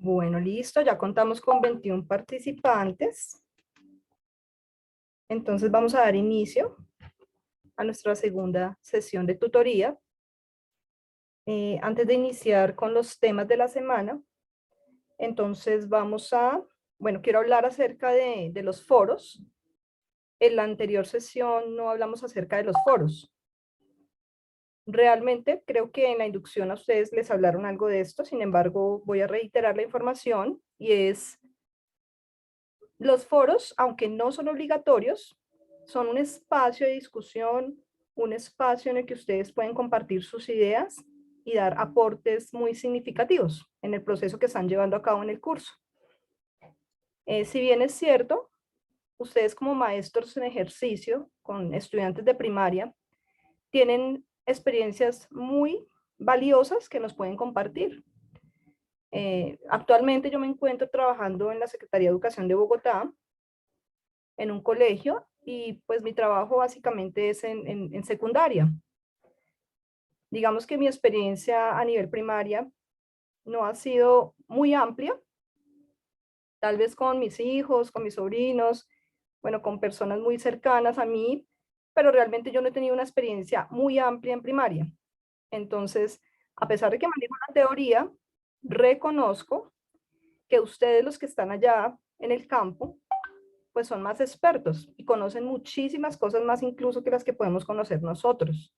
Bueno, listo, ya contamos con 21 participantes. Entonces vamos a dar inicio a nuestra segunda sesión de tutoría. Antes de iniciar con los temas de la semana, entonces quiero hablar acerca de los foros. En la anterior sesión no hablamos acerca de los foros. Realmente creo que en la inducción a ustedes les hablaron algo de esto, sin embargo voy a reiterar la información y es: los foros, aunque no son obligatorios, son un espacio de discusión, un espacio en el que ustedes pueden compartir sus ideas y dar aportes muy significativos en el proceso que están llevando a cabo en el curso. Si bien es cierto, ustedes como maestros en ejercicio con estudiantes de primaria tienen experiencias muy valiosas que nos pueden compartir. Actualmente yo me encuentro trabajando en la Secretaría de Educación de Bogotá, en un colegio, y pues mi trabajo básicamente es en secundaria. Digamos que mi experiencia a nivel primaria no ha sido muy amplia, tal vez con mis hijos, con mis sobrinos, bueno, con personas muy cercanas a mí, pero realmente yo no he tenido una experiencia muy amplia en primaria. Entonces, a pesar de que manejo la teoría, reconozco que ustedes, los que están allá en el campo, pues son más expertos y conocen muchísimas cosas más incluso que las que podemos conocer nosotros.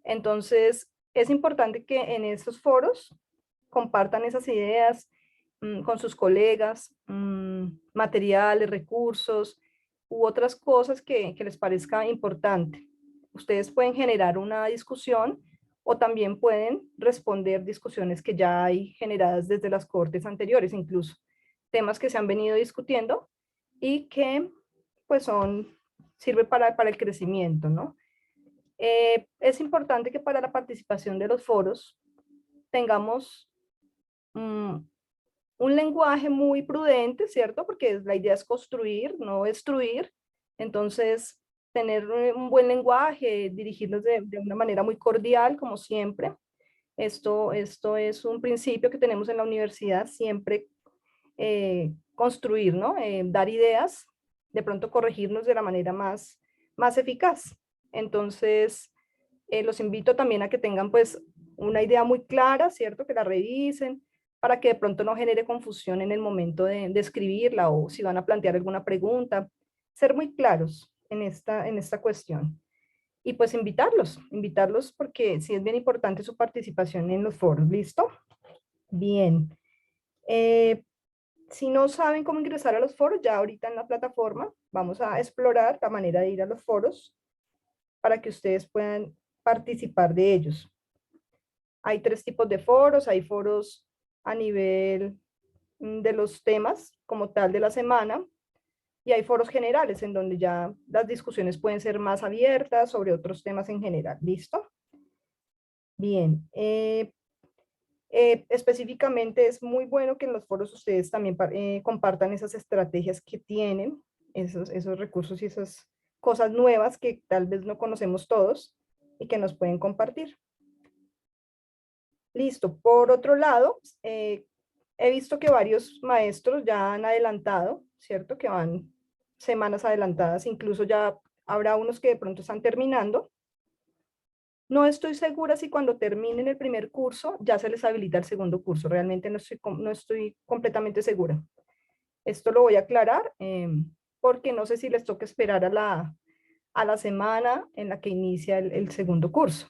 Entonces, es importante que en estos foros compartan esas ideas con sus colegas, materiales, recursos u otras cosas que les parezca importante. Ustedes pueden generar una discusión o también pueden responder discusiones que ya hay generadas desde las cohortes anteriores, incluso temas que se han venido discutiendo y que pues sirve para el crecimiento, ¿no? Es importante que para la participación de los foros tengamos un lenguaje muy prudente, ¿cierto? Porque la idea es construir, no destruir. Entonces, tener un buen lenguaje, dirigirnos de una manera muy cordial, como siempre. Esto es un principio que tenemos en la universidad, siempre construir, ¿no? Dar ideas, de pronto corregirnos de la manera más eficaz. Entonces, los invito también a que tengan pues una idea muy clara, ¿cierto? Que la revisen para que de pronto no genere confusión en el momento de escribirla o si van a plantear alguna pregunta. Ser muy claros en esta cuestión. Y pues invitarlos porque sí es bien importante su participación en los foros. ¿Listo? Bien. Eh, si no saben cómo ingresar a los foros, ya ahorita en la plataforma vamos a explorar la manera de ir a los foros para que ustedes puedan participar de ellos. Hay 3 tipos de foros: hay foros a nivel de los temas como tal de la semana, y hay foros generales en donde ya las discusiones pueden ser más abiertas sobre otros temas en general. ¿Listo? Bien. Específicamente es muy bueno que en los foros ustedes también compartan esas estrategias que tienen, esos recursos y esas cosas nuevas que tal vez no conocemos todos y que nos pueden compartir. Listo. Por otro lado, he visto que varios maestros ya han adelantado, ¿cierto? Que van semanas adelantadas, incluso ya habrá unos que de pronto están terminando. No estoy segura si cuando terminen el primer curso ya se les habilita el segundo curso. Realmente no estoy completamente segura. Esto lo voy a aclarar porque no sé si les toca esperar a la semana en la que inicia el segundo curso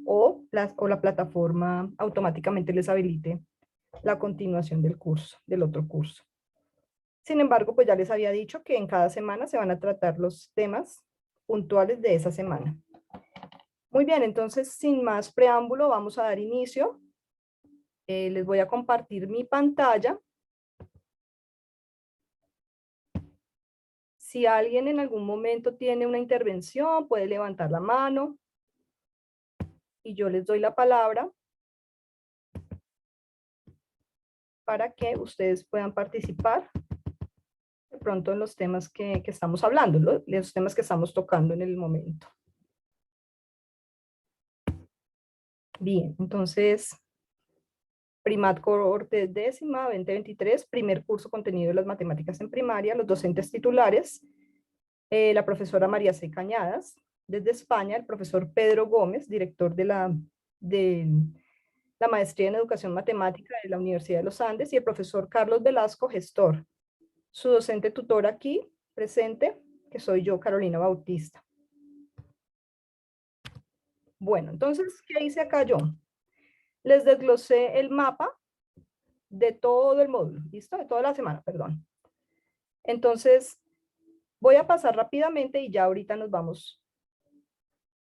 o la plataforma automáticamente les habilite la continuación del curso, del otro curso. Sin embargo, pues ya les había dicho que en cada semana se van a tratar los temas puntuales de esa semana. Muy bien, entonces sin más preámbulo vamos a dar inicio. Les voy a compartir mi pantalla. Si alguien en algún momento tiene una intervención, puede levantar la mano y yo les doy la palabra para que ustedes puedan participar de pronto en los temas que estamos hablando, los temas que estamos tocando en el momento. Bien, entonces Primat Cortes décima 2023, primer curso contenido de las matemáticas en primaria, los docentes titulares, la profesora María C. Cañadas, desde España, el profesor Pedro Gómez, director de la maestría en educación matemática de la Universidad de los Andes, y el profesor Carlos Velasco, gestor. Su docente tutor aquí, presente, que soy yo, Carolina Bautista. Bueno, entonces, ¿qué hice acá yo? Les desglosé el mapa de todo el módulo, ¿listo? De toda la semana, perdón. Entonces, voy a pasar rápidamente y ya ahorita nos vamos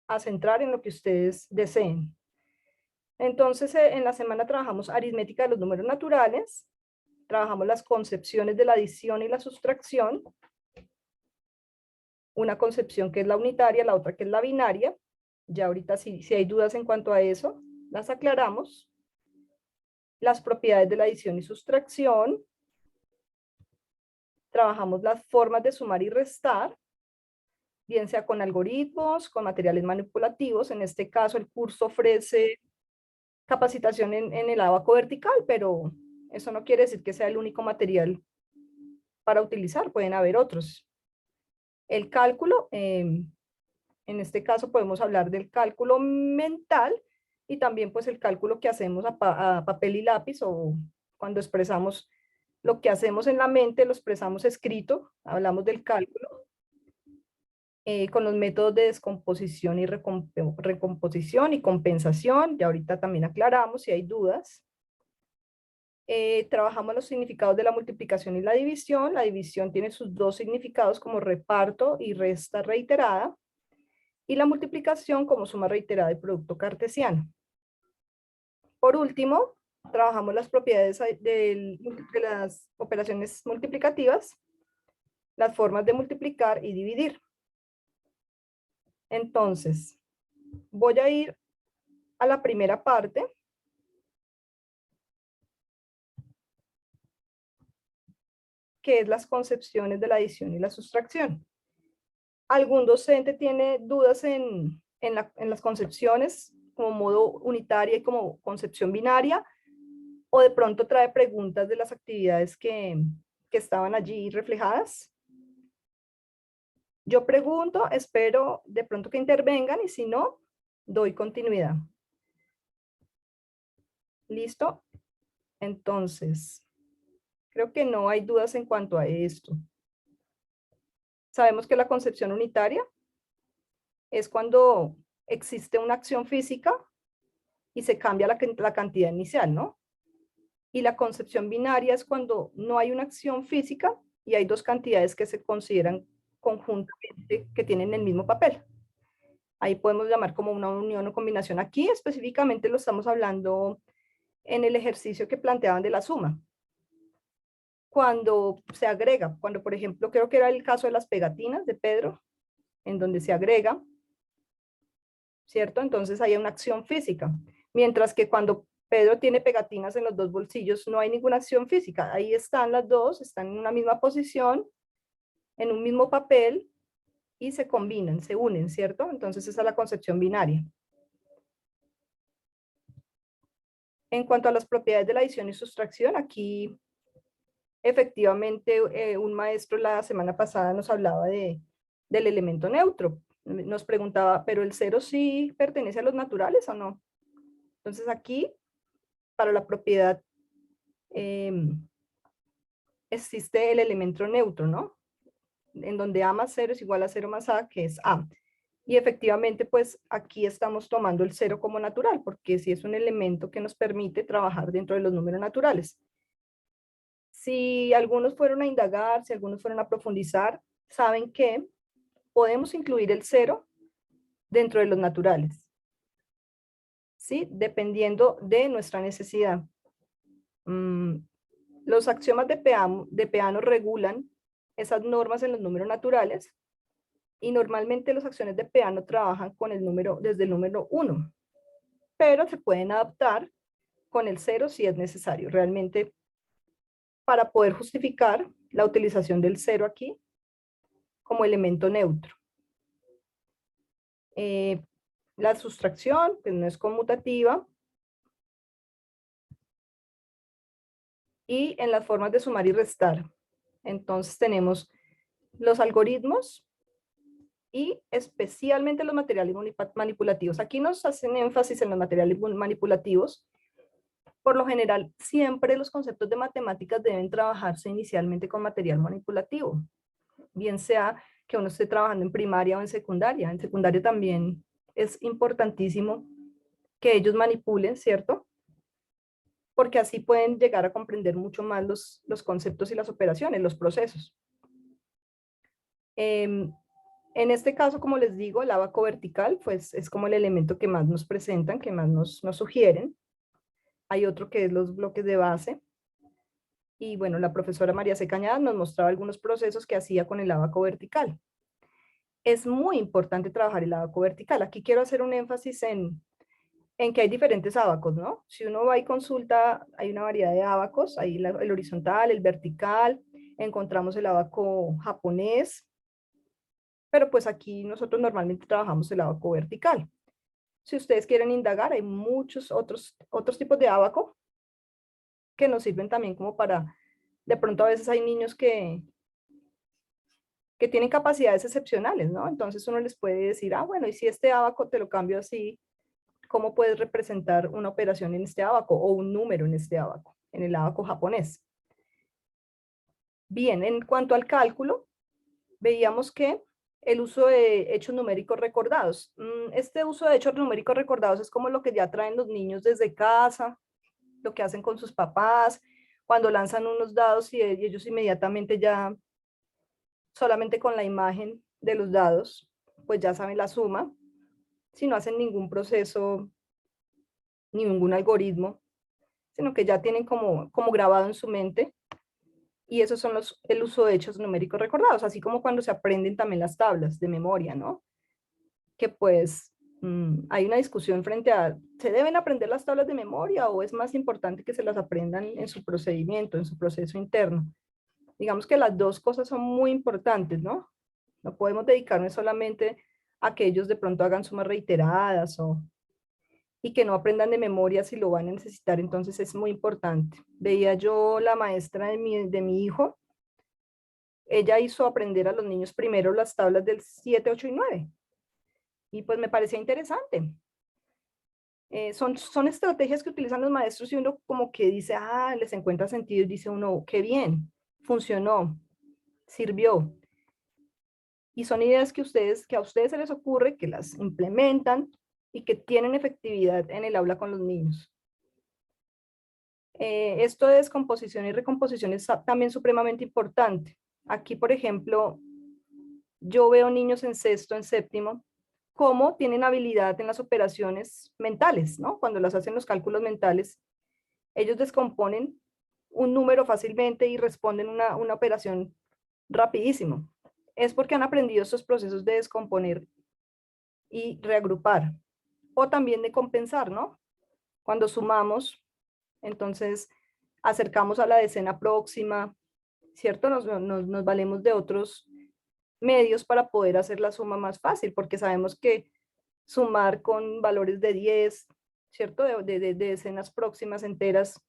a centrar en lo que ustedes deseen. Entonces, en la semana trabajamos aritmética de los números naturales, trabajamos las concepciones de la adición y la sustracción, una concepción que es la unitaria, la otra que es la binaria. Ya ahorita si hay dudas en cuanto a eso, las aclaramos. Las propiedades de la adición y sustracción, trabajamos las formas de sumar y restar, bien sea con algoritmos, con materiales manipulativos. En este caso, el curso ofrece capacitación en el abaco vertical, pero eso no quiere decir que sea el único material para utilizar, pueden haber otros. El cálculo, en este caso podemos hablar del cálculo mental y también pues el cálculo que hacemos a papel y lápiz, o cuando expresamos lo que hacemos en la mente, lo expresamos escrito, hablamos del cálculo. Con los métodos de descomposición y recomposición y compensación, ya ahorita también aclaramos si hay dudas. Trabajamos los significados de la multiplicación y la división. La división tiene sus dos significados como reparto y resta reiterada, y la multiplicación como suma reiterada y producto cartesiano. Por último, trabajamos las propiedades de las operaciones multiplicativas, las formas de multiplicar y dividir. Entonces, voy a ir a la primera parte, que es las concepciones de la adición y la sustracción. ¿Algún docente tiene dudas en las concepciones como modo unitaria y como concepción binaria? ¿O de pronto trae preguntas de las actividades que estaban allí reflejadas? Yo pregunto, espero de pronto que intervengan, y si no, doy continuidad. ¿Listo? Entonces, creo que no hay dudas en cuanto a esto. Sabemos que la concepción unitaria es cuando existe una acción física y se cambia la cantidad inicial, ¿no? Y la concepción binaria es cuando no hay una acción física y hay dos cantidades que se consideran conjuntamente que tienen el mismo papel. Ahí podemos llamar como una unión o combinación. Aquí específicamente lo estamos hablando en el ejercicio que planteaban de la suma. Cuando se agrega, cuando por ejemplo, creo que era el caso de las pegatinas de Pedro, en donde se agrega, ¿cierto? Entonces hay una acción física. Mientras que cuando Pedro tiene pegatinas en los dos bolsillos, no hay ninguna acción física. Ahí están las dos, están en una misma posición, en un mismo papel, y se combinan, se unen, ¿cierto? Entonces esa es la concepción binaria. En cuanto a las propiedades de la adición y sustracción, aquí efectivamente un maestro la semana pasada nos hablaba del elemento neutro. Nos preguntaba, ¿pero el cero sí pertenece a los naturales o no? Entonces aquí, para la propiedad, existe el elemento neutro, ¿no? En donde A más 0 es igual a 0 más A, que es A. Y efectivamente, pues aquí estamos tomando el 0 como natural, porque sí es un elemento que nos permite trabajar dentro de los números naturales. Si algunos fueron a indagar, si algunos fueron a profundizar, saben que podemos incluir el 0 dentro de los naturales, ¿sí? Dependiendo de nuestra necesidad. Los axiomas de Peano regulan esas normas en los números naturales, y normalmente las acciones de Peano trabajan con el número, desde el número 1, pero se pueden adaptar con el 0 si es necesario. Realmente, para poder justificar la utilización del 0 aquí como elemento neutro. La sustracción, pues no es conmutativa, y en las formas de sumar y restar. Entonces tenemos los algoritmos y especialmente los materiales manipulativos. Aquí nos hacen énfasis en los materiales manipulativos. Por lo general, siempre los conceptos de matemáticas deben trabajarse inicialmente con material manipulativo, bien sea que uno esté trabajando en primaria o en secundaria. En secundaria también es importantísimo que ellos manipulen, ¿cierto? Porque así pueden llegar a comprender mucho más los conceptos y las operaciones, los procesos. En este caso, como les digo, el abaco vertical pues, es como el elemento que más nos presentan, que más nos sugieren. Hay otro que es los bloques de base. Y bueno, la profesora María C. Cañada nos mostraba algunos procesos que hacía con el abaco vertical. Es muy importante trabajar el abaco vertical. Aquí quiero hacer un énfasis en que hay diferentes ábacos, ¿no? Si uno va y consulta, hay una variedad de ábacos, hay el horizontal, el vertical, encontramos el ábaco japonés, pero pues aquí nosotros normalmente trabajamos el abaco vertical. Si ustedes quieren indagar, hay muchos otros tipos de abaco que nos sirven también como para, de pronto a veces hay niños que tienen capacidades excepcionales, ¿no? Entonces uno les puede decir, ah, bueno, y si este abaco te lo cambio así, ¿cómo puedes representar una operación en este abaco o un número en este abaco, en el abaco japonés? Bien, en cuanto al cálculo, veíamos que el uso de hechos numéricos recordados. Este uso de hechos numéricos recordados es como lo que ya traen los niños desde casa, lo que hacen con sus papás, cuando lanzan unos dados y ellos inmediatamente ya, solamente con la imagen de los dados, pues ya saben la suma, si no hacen ningún proceso, ningún algoritmo, sino que ya tienen como grabado en su mente. Y esos son el uso de hechos numéricos recordados, así como cuando se aprenden también las tablas de memoria, ¿no? Que pues hay una discusión frente a, ¿se deben aprender las tablas de memoria o es más importante que se las aprendan en su procedimiento, en su proceso interno? Digamos que las dos cosas son muy importantes, ¿no? No podemos dedicarnos solamente a que ellos de pronto hagan sumas reiteradas y que no aprendan de memoria si lo van a necesitar, entonces es muy importante. Veía yo la maestra de mi hijo, ella hizo aprender a los niños primero las tablas del 7, 8 y 9. Y pues me parecía interesante. Son estrategias que utilizan los maestros y uno como que dice, ah, les encuentra sentido y dice uno, qué bien, funcionó, sirvió. Y son ideas que a ustedes se les ocurre, que las implementan y que tienen efectividad en el aula con los niños. Esto de descomposición y recomposición es también supremamente importante. Aquí, por ejemplo, yo veo niños en sexto, en séptimo, cómo tienen habilidad en las operaciones mentales, ¿no? Cuando las hacen los cálculos mentales, ellos descomponen un número fácilmente y responden una operación rapidísimo. Es porque han aprendido estos procesos de descomponer y reagrupar, o también de compensar, ¿no? Cuando sumamos, entonces acercamos a la decena próxima, ¿cierto? Nos valemos de otros medios para poder hacer la suma más fácil, porque sabemos que sumar con valores de 10, ¿cierto? De decenas próximas enteras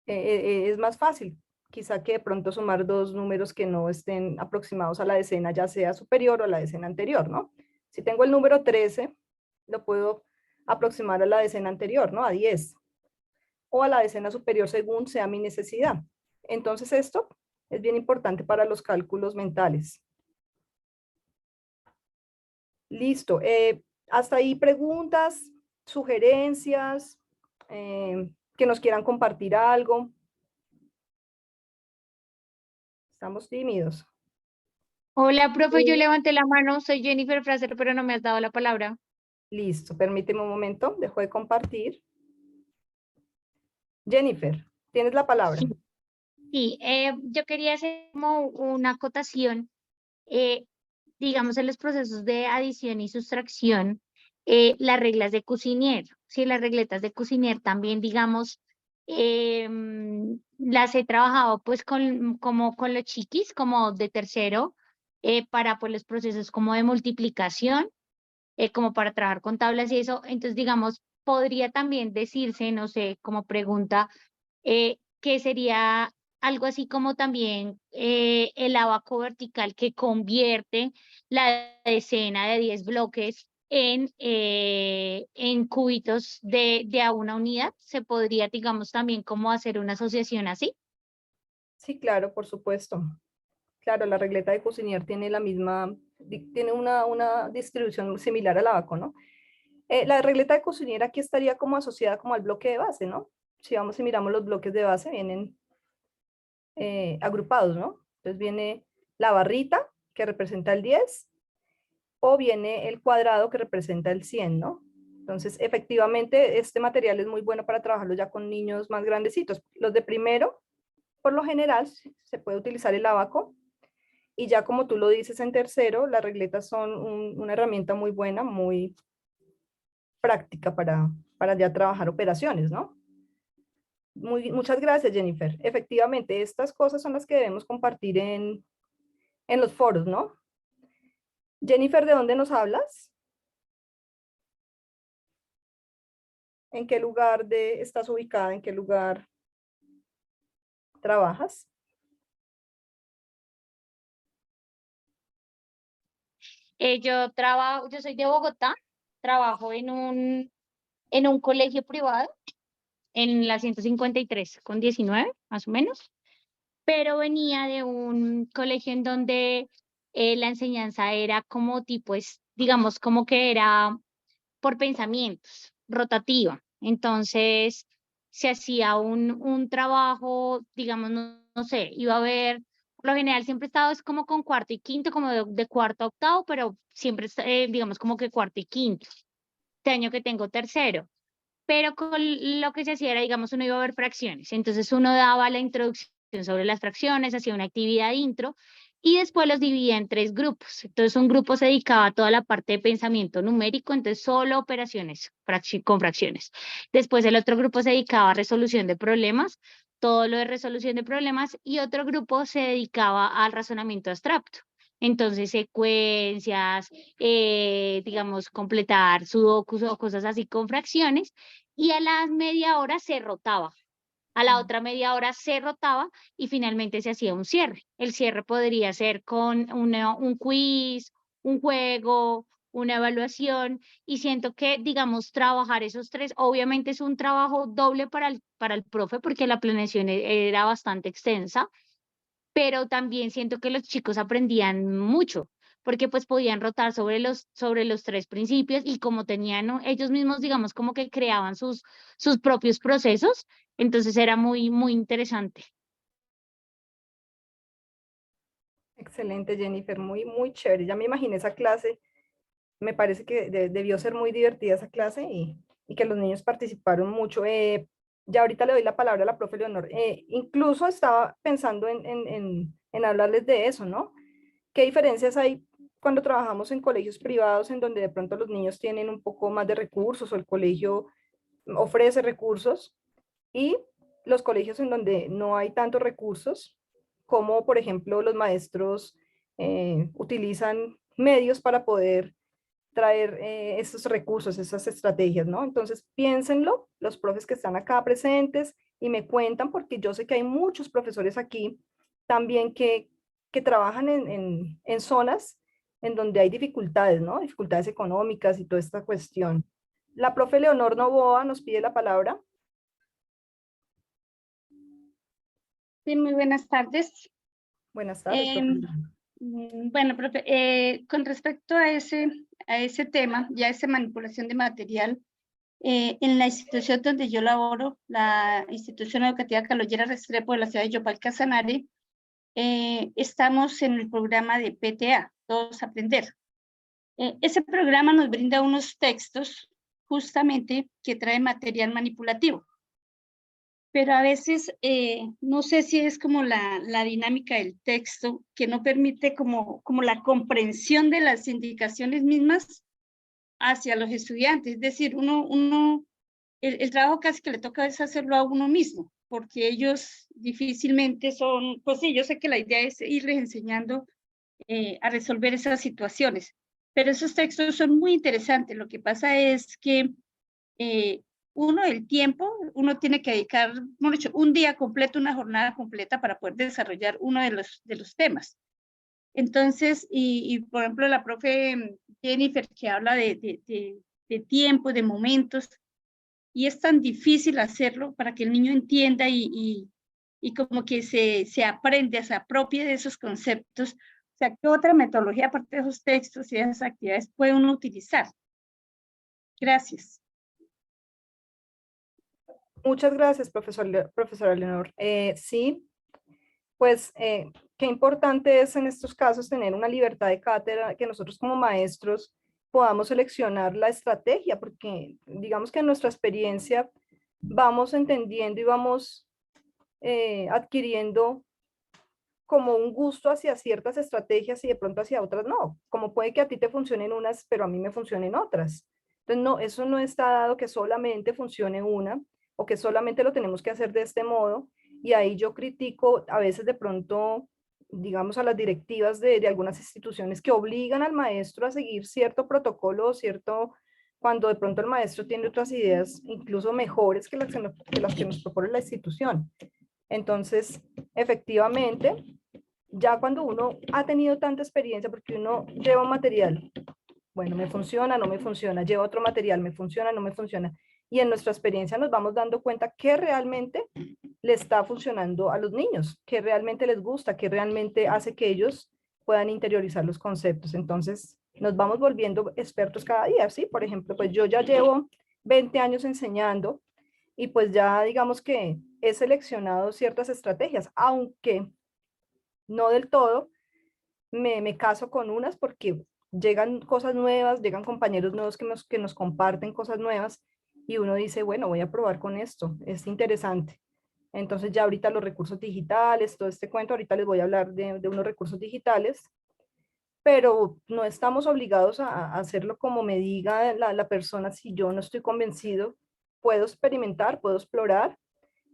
es más fácil. Quizá que de pronto sumar dos números que no estén aproximados a la decena, ya sea superior o a la decena anterior, ¿no? Si tengo el número 13, lo puedo aproximar a la decena anterior, ¿no? A 10, o a la decena superior según sea mi necesidad. Entonces esto es bien importante para los cálculos mentales. Listo. Hasta ahí preguntas, sugerencias, que nos quieran compartir algo. Estamos tímidos. Hola, profe, yo levanté la mano, soy Jennifer Fraser, pero no me has dado la palabra. Listo, permíteme un momento, dejo de compartir. Jennifer, tienes la palabra. Sí, sí, yo quería hacer como una acotación, eh, digamos, en los procesos de adición y sustracción, las reglas de Cuisinier, sí, las regletas de Cuisinier también, digamos, las he trabajado pues como con los chiquis, como de tercero, para pues los procesos como de multiplicación, como para trabajar con tablas y eso. Entonces, digamos, podría también decirse, no sé, como pregunta, que sería algo así como también el abaco vertical que convierte la decena de 10 bloques en cubitos de a una unidad. Se podría, digamos, también como hacer una asociación así. Sí, claro, por supuesto. Claro, la regleta de Cuisinier tiene la misma, tiene una distribución similar al abaco, ¿no? La regleta de Cuisinier aquí estaría como asociada como al bloque de base, ¿no? Si vamos y miramos los bloques de base, vienen agrupados, ¿no? Entonces viene la barrita, que representa el 10, o viene el cuadrado, que representa el 100, ¿no? Entonces, efectivamente, este material es muy bueno para trabajarlo ya con niños más grandecitos. Los de primero, por lo general, se puede utilizar el abaco, y ya como tú lo dices en tercero, las regletas son una herramienta muy buena, muy práctica para ya trabajar operaciones, ¿no? Muchas gracias, Jennifer. Efectivamente, estas cosas son las que debemos compartir en los foros, ¿no? Jennifer, ¿de dónde nos hablas? ¿En qué lugar estás ubicada? ¿En qué lugar trabajas? Yo soy de Bogotá, trabajo en un colegio privado, en la 153 con 19, más o menos, pero venía de un colegio en donde la enseñanza era como tipo, digamos, como que era por pensamientos, rotativa. Entonces, se hacía un trabajo, digamos, no sé, iba a haber, por lo general siempre he estado es como con cuarto y quinto, como de cuarto a octavo, pero siempre, digamos, como que cuarto y quinto. Este año que tengo tercero. Pero con lo que se hacía era, digamos, uno iba a ver fracciones. Entonces uno daba la introducción sobre las fracciones, hacía una actividad intro y después los dividía en tres grupos. Entonces un grupo se dedicaba a toda la parte de pensamiento numérico, entonces solo operaciones con fracciones. Después el otro grupo se dedicaba a resolución de problemas, todo lo de resolución de problemas, y otro grupo se dedicaba al razonamiento abstracto. Entonces, secuencias, digamos, completar sudokus o cosas así con fracciones, y a la media hora se rotaba. A la otra media hora se rotaba y finalmente se hacía un cierre. El cierre podría ser con un quiz, un juego, una evaluación, y siento que, digamos, trabajar esos tres, obviamente es un trabajo doble para el profe porque la planeación era bastante extensa, pero también siento que los chicos aprendían mucho, porque pues podían rotar sobre los tres principios y como tenían, ¿no?, ellos mismos, digamos, como que creaban sus propios procesos, entonces era muy interesante. Excelente, Jennifer, muy chévere. Ya me imaginé esa clase. Me parece que debió ser muy divertida esa clase, y que los niños participaron mucho. Ya ahorita le doy la palabra a la profe Leonor. Incluso estaba pensando en hablarles de eso, ¿no? ¿Qué diferencias hay cuando trabajamos en colegios privados en donde de pronto los niños tienen un poco más de recursos, o el colegio ofrece recursos, y los colegios en donde no hay tantos recursos, como por ejemplo los maestros utilizan medios para poder traer esos recursos, esas estrategias, ¿no? Entonces, piénsenlo, los profes que están acá presentes, y me cuentan, porque yo sé que hay muchos profesores aquí también que trabajan en zonas en donde hay dificultades, ¿no? Dificultades económicas y toda esta cuestión. La profe Leonor Novoa nos pide la palabra. Sí, muy buenas tardes. Buenas tardes, profe. Bueno, profe, con respecto a ese tema, ya esa manipulación de material, en la institución donde yo laboro, la institución educativa Caloyera Restrepo de la ciudad de Yopal Casanare, estamos en el programa de PTA, Todos Aprender. Ese programa nos brinda unos textos justamente que traen material manipulativo. Pero a veces no sé si es como la dinámica del texto que no permite como la comprensión de las indicaciones mismas hacia los estudiantes. Es decir, el trabajo casi que le toca es hacerlo a uno mismo, porque ellos difícilmente son, pues sí, yo sé que la idea es irles enseñando a resolver esas situaciones, pero esos textos son muy interesantes. Lo que pasa es que Uno, el tiempo, uno tiene que dedicar, bueno, un día completo, una jornada completa para poder desarrollar uno de los temas. Entonces, y por ejemplo, la profe Jennifer, que habla de tiempo, de momentos, y es tan difícil hacerlo para que el niño entienda y como que se aprende, se apropie de esos conceptos. O sea, ¿qué otra metodología, aparte de esos textos y esas actividades, puede uno utilizar? Gracias. Muchas gracias, profesora Leonor. Sí, pues qué importante es en estos casos tener una libertad de cátedra, que nosotros como maestros podamos seleccionar la estrategia, porque digamos que en nuestra experiencia vamos entendiendo y vamos adquiriendo como un gusto hacia ciertas estrategias y de pronto hacia otras no. Como puede que a ti te funcionen unas, pero a mí me funcionen otras. Entonces, no, eso no está dado que solamente funcione una o que solamente lo tenemos que hacer de este modo. Y ahí yo critico a veces de pronto, digamos, a las directivas de algunas instituciones que obligan al maestro a seguir cierto protocolo, cierto, cuando de pronto el maestro tiene otras ideas, incluso mejores que las que nos propone la institución. Entonces, efectivamente, ya cuando uno ha tenido tanta experiencia, porque uno lleva un material, bueno, me funciona, no me funciona, lleva otro material, me funciona, no me funciona, y en nuestra experiencia nos vamos dando cuenta que realmente le está funcionando a los niños, que realmente les gusta, que realmente hace que ellos puedan interiorizar los conceptos. Entonces, nos vamos volviendo expertos cada día, ¿sí? Por ejemplo, pues yo ya llevo 20 años enseñando y pues ya digamos que he seleccionado ciertas estrategias, aunque no del todo, me caso con unas porque llegan cosas nuevas, llegan compañeros nuevos que nos comparten cosas nuevas y uno dice, bueno, voy a probar con esto, es interesante. Entonces ya ahorita los recursos digitales, todo este cuento, ahorita les voy a hablar de unos recursos digitales, pero no estamos obligados a hacerlo como me diga la persona. Si yo no estoy convencido, puedo experimentar, puedo explorar,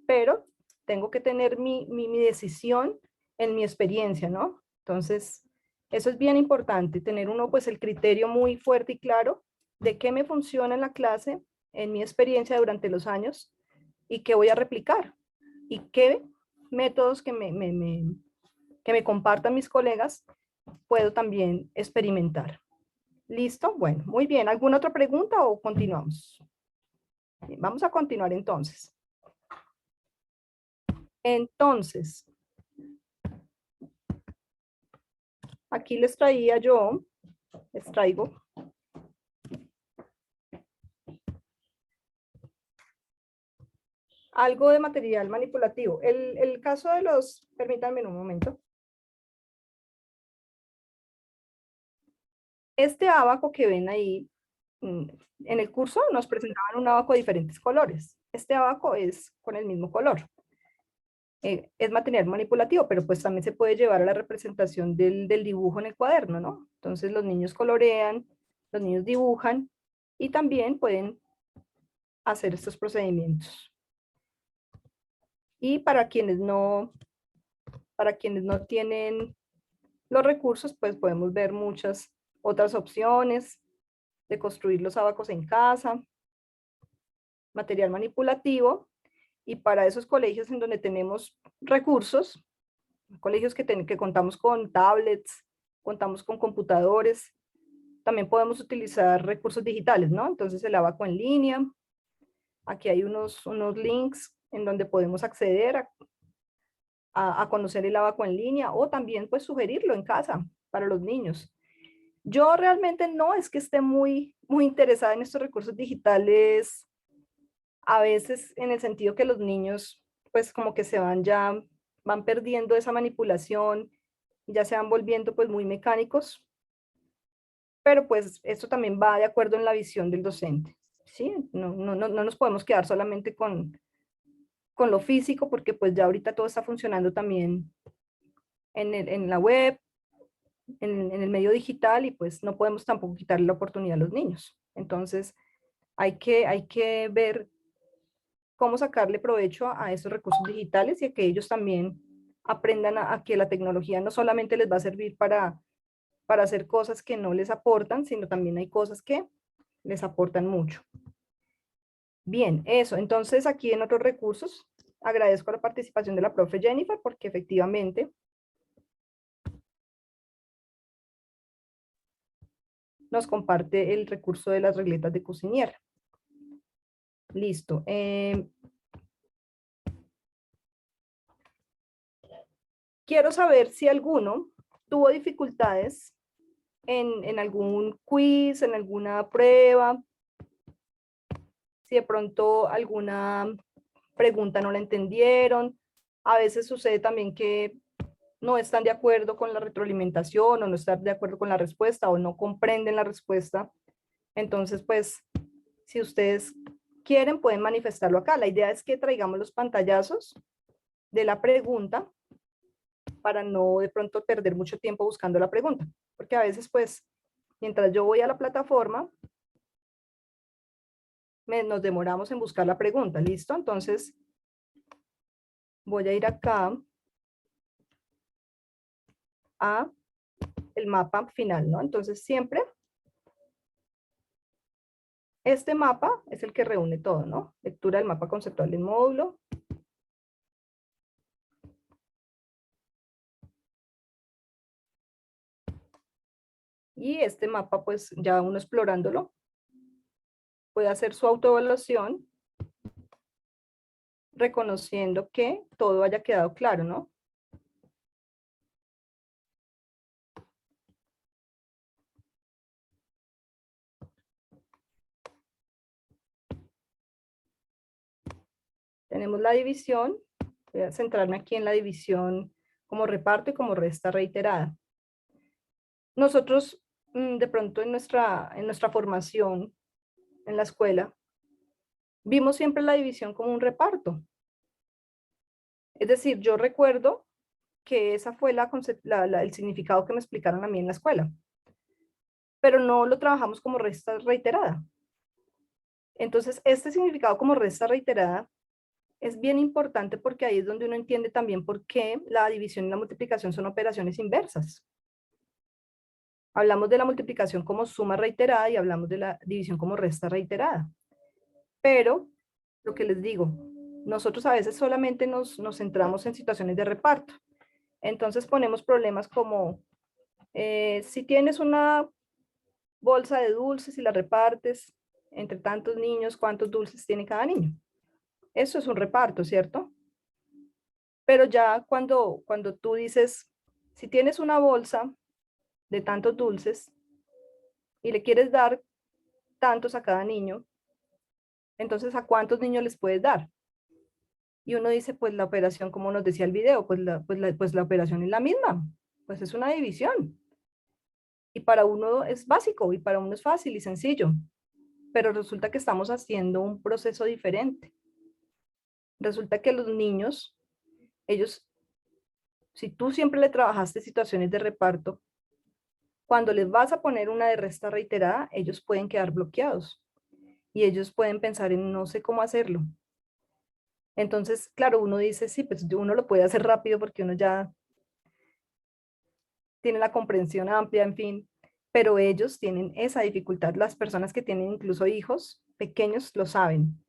pero tengo que tener mi decisión en mi experiencia, ¿no? Entonces, eso es bien importante, tener uno pues el criterio muy fuerte y claro de qué me funciona en la clase, en mi experiencia durante los años y qué voy a replicar y qué métodos que me compartan mis colegas puedo también experimentar. ¿Listo? Bueno, muy bien. ¿Alguna otra pregunta o continuamos? Bien, vamos a continuar entonces. Entonces, aquí les traigo algo de material manipulativo. El caso de los, permítanme un momento. Este abaco que ven ahí, en el curso nos presentaban un abaco de diferentes colores. Este abaco es con el mismo color. Es material manipulativo, pero pues también se puede llevar a la representación del dibujo en el cuaderno, ¿no? Entonces los niños colorean, los niños dibujan y también pueden hacer estos procedimientos. Y para quienes no tienen los recursos, pues podemos ver muchas otras opciones de construir los abacos en casa, material manipulativo, y para esos colegios en donde tenemos recursos, colegios que contamos con tablets, contamos con computadores, también podemos utilizar recursos digitales, ¿no? Entonces el abaco en línea, aquí hay unos links en donde podemos acceder a conocer el abaco en línea o también pues sugerirlo en casa para los niños. Yo realmente no es que esté muy interesada en estos recursos digitales, a veces en el sentido que los niños pues como que van perdiendo esa manipulación, ya se van volviendo pues muy mecánicos, pero pues esto también va de acuerdo en la visión del docente, ¿sí? No nos podemos quedar solamente con lo físico porque pues ya ahorita todo está funcionando también en la web, en el medio digital y pues no podemos tampoco quitarle la oportunidad a los niños. Entonces hay que ver cómo sacarle provecho a esos recursos digitales y a que ellos también aprendan a que la tecnología no solamente les va a servir para hacer cosas que no les aportan, sino también hay cosas que les aportan mucho. Bien, eso. Entonces, aquí en otros recursos, agradezco la participación de la profe Jennifer, porque efectivamente nos comparte el recurso de las regletas de Cusinier. Listo. Quiero saber si alguno tuvo dificultades en algún quiz, en alguna prueba, si de pronto alguna pregunta no la entendieron. A veces sucede también que no están de acuerdo con la retroalimentación o no están de acuerdo con la respuesta o no comprenden la respuesta. Entonces, pues, si ustedes quieren, pueden manifestarlo acá. La idea es que traigamos los pantallazos de la pregunta para no de pronto perder mucho tiempo buscando la pregunta. Porque a veces, pues, mientras yo voy a la plataforma, nos demoramos en buscar la pregunta. ¿Listo? Entonces, voy a ir acá a el mapa final, ¿no? Entonces, siempre este mapa es el que reúne todo, ¿no? Lectura del mapa conceptual del módulo. Y este mapa, pues ya uno explorándolo, puede hacer su autoevaluación, reconociendo que todo haya quedado claro, ¿no? Tenemos la división, voy a centrarme aquí en la división como reparto y como resta reiterada. Nosotros, de pronto en nuestra formación en la escuela, vimos siempre la división como un reparto. Es decir, yo recuerdo que esa fue el significado que me explicaron a mí en la escuela, pero no lo trabajamos como resta reiterada. Entonces, este significado como resta reiterada es bien importante porque ahí es donde uno entiende también por qué la división y la multiplicación son operaciones inversas. Hablamos de la multiplicación como suma reiterada y hablamos de la división como resta reiterada. Pero, lo que les digo, nosotros a veces solamente nos centramos en situaciones de reparto. Entonces ponemos problemas como, si tienes una bolsa de dulces y la repartes entre tantos niños, ¿cuántos dulces tiene cada niño? Eso es un reparto, ¿cierto? Pero ya cuando tú dices, si tienes una bolsa de tantos dulces y le quieres dar tantos a cada niño, entonces ¿a cuántos niños les puedes dar? Y uno dice, pues la operación, como nos decía el video, pues la operación es la misma, pues es una división. Y para uno es básico y para uno es fácil y sencillo, pero resulta que estamos haciendo un proceso diferente. Resulta que los niños, ellos, si tú siempre le trabajaste situaciones de reparto, cuando les vas a poner una de resta reiterada, ellos pueden quedar bloqueados y ellos pueden pensar en no sé cómo hacerlo. Entonces, claro, uno dice, sí, pues uno lo puede hacer rápido porque uno ya tiene la comprensión amplia, en fin, pero ellos tienen esa dificultad. Las personas que tienen incluso hijos pequeños lo saben.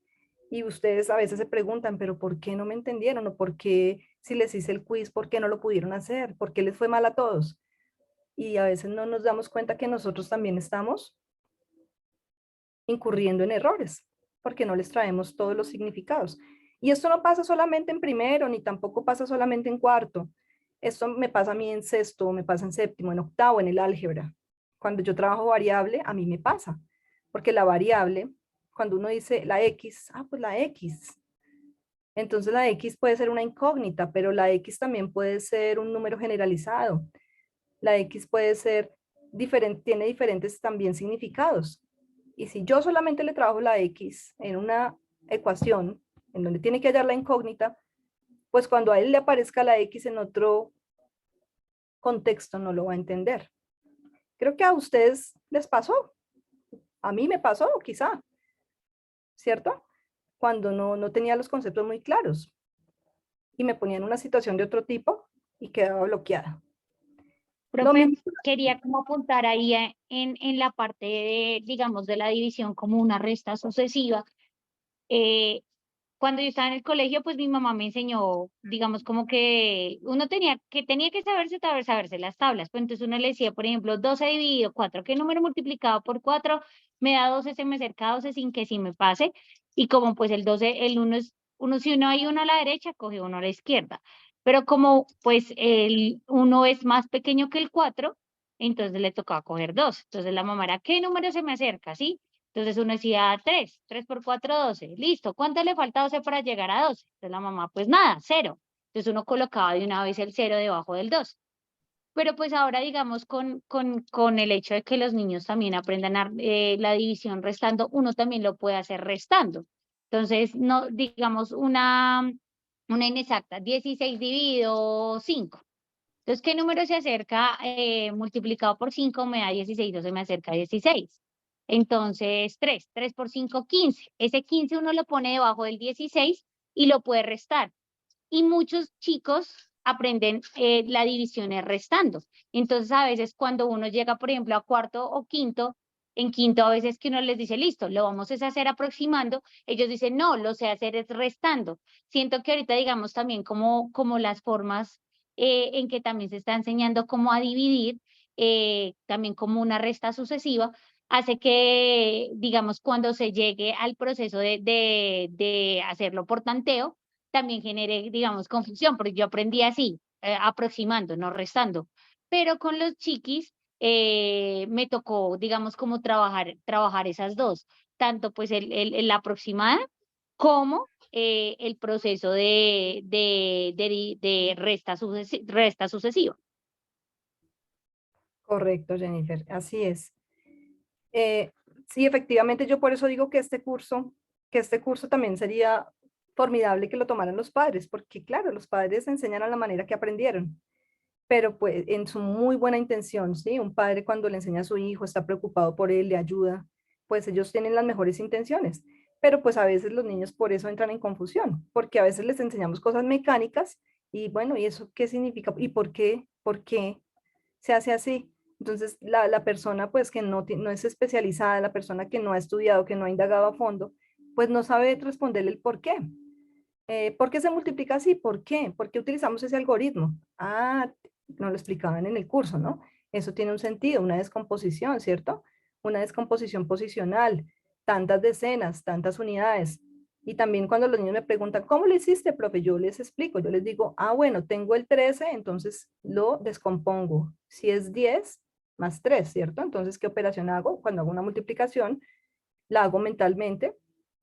Y ustedes a veces se preguntan, pero ¿por qué no me entendieron? ¿O por qué si les hice el quiz, por qué no lo pudieron hacer? ¿Por qué les fue mal a todos? Y a veces no nos damos cuenta que nosotros también estamos incurriendo en errores, porque no les traemos todos los significados. Y esto no pasa solamente en primero, ni tampoco pasa solamente en cuarto. Esto me pasa a mí en sexto, me pasa en séptimo, en octavo, en el álgebra. Cuando yo trabajo variable, a mí me pasa, porque la variable, cuando uno dice la X, pues la X. Entonces la X puede ser una incógnita, pero la X también puede ser un número generalizado. La X puede ser diferente, tiene diferentes también significados. Y si yo solamente le trabajo la X en una ecuación en donde tiene que hallar la incógnita, pues cuando a él le aparezca la X en otro contexto no lo va a entender. Creo que a ustedes les pasó, a mí me pasó quizá, ¿cierto? Cuando no tenía los conceptos muy claros y me ponía en una situación de otro tipo y quedaba bloqueada. Lo Profe, mismo, quería como apuntar ahí en la parte de, digamos, de la división como una resta sucesiva. Cuando yo estaba en el colegio, pues mi mamá me enseñó, digamos, como que uno tenía que saberse las tablas. Pues entonces uno le decía, por ejemplo, 12 dividido 4, ¿qué número multiplicado por 4 me da 12? Se me acerca a 12 sin que sí me pase. Y como pues el 12, el uno es, uno, si uno hay uno a la derecha, coge uno a la izquierda. Pero como pues el uno es más pequeño que el 4, entonces le tocaba coger 2. Entonces la mamá era, ¿qué número se me acerca? ¿Sí? Entonces uno decía 3, 3 por 4, 12. Listo, ¿cuánto le falta a 12 para llegar a 12? Entonces la mamá, pues nada, 0. Entonces uno colocaba de una vez el 0 debajo del 2. Pero pues ahora, digamos, con el hecho de que los niños también aprendan la división restando, uno también lo puede hacer restando. Entonces, no, digamos, una inexacta, 16 dividido 5. Entonces, ¿qué número se acerca multiplicado por 5 me da 16 o se me acerca a 16? Entonces, 3 por 5, 15. Ese 15 uno lo pone debajo del 16 y lo puede restar. Y muchos chicos aprenden la división es restando. Entonces, a veces cuando uno llega, por ejemplo, a cuarto o quinto, en quinto a veces que uno les dice, listo, lo vamos a hacer aproximando, ellos dicen, no, lo sé hacer es restando. Siento que ahorita, digamos, también como las formas en que también se está enseñando cómo a dividir, también como una resta sucesiva, hace que, digamos, cuando se llegue al proceso de hacerlo por tanteo, también genere, digamos, confusión, porque yo aprendí así, aproximando, no restando. Pero con los chiquis me tocó, digamos, como trabajar esas dos, tanto pues la aproximada como el proceso de resta sucesiva. Correcto, Jennifer, así es. Sí, efectivamente, yo por eso digo que este curso también sería formidable que lo tomaran los padres, porque claro, los padres enseñan a la manera que aprendieron, pero pues en su muy buena intención, ¿sí? Un padre cuando le enseña a su hijo, está preocupado por él, le ayuda, pues ellos tienen las mejores intenciones, pero pues a veces los niños por eso entran en confusión, porque a veces les enseñamos cosas mecánicas y bueno, ¿y eso qué significa? ¿Y por qué? ¿Por qué se hace así? Entonces, la persona pues que no es especializada, la persona que no ha estudiado, que no ha indagado a fondo, pues no sabe responderle el por qué. ¿Por qué se multiplica así? ¿Por qué? ¿Por qué utilizamos ese algoritmo? Ah, nos lo explicaban en el curso, ¿no? Eso tiene un sentido, una descomposición, ¿cierto? Una descomposición posicional, tantas decenas, tantas unidades. Y también cuando los niños me preguntan, ¿cómo lo hiciste, profe? Yo les explico, yo les digo, ah, bueno, tengo el 13, entonces lo descompongo. Si es 10 más 3, ¿cierto? Entonces, ¿qué operación hago? Cuando hago una multiplicación, la hago mentalmente,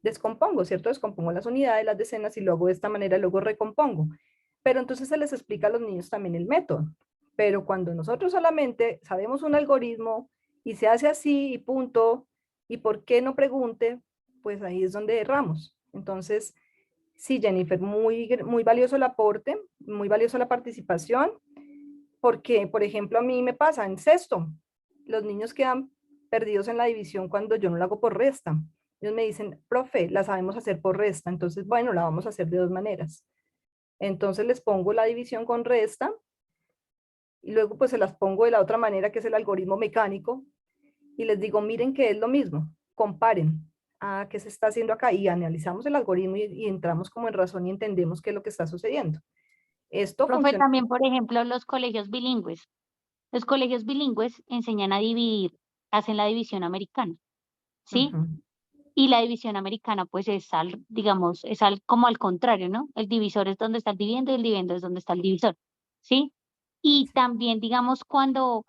descompongo, ¿cierto? Descompongo las unidades, las decenas y lo hago de esta manera, luego recompongo. Pero entonces se les explica a los niños también el método. Pero cuando nosotros solamente sabemos un algoritmo y se hace así y punto, y por qué no pregunte, pues ahí es donde erramos. Entonces, sí, Jennifer, muy valioso el aporte, muy valioso la participación, porque, por ejemplo, a mí me pasa en sexto, los niños quedan perdidos en la división cuando yo no la hago por resta. Ellos me dicen, profe, la sabemos hacer por resta, entonces, bueno, la vamos a hacer de dos maneras. Entonces les pongo la división con resta y luego pues se las pongo de la otra manera que es el algoritmo mecánico y les digo, miren que es lo mismo, comparen a qué se está haciendo acá y analizamos el algoritmo y entramos como en razón y entendemos qué es lo que está sucediendo. Esto Profe, funciona. también, por ejemplo, los colegios bilingües. Los colegios bilingües enseñan a dividir, hacen la división americana, ¿sí? Ujú. Y la división americana, pues es digamos, como al contrario, ¿no? El divisor es donde está el dividendo y el dividendo es donde está el divisor, ¿sí? Y también, digamos, cuando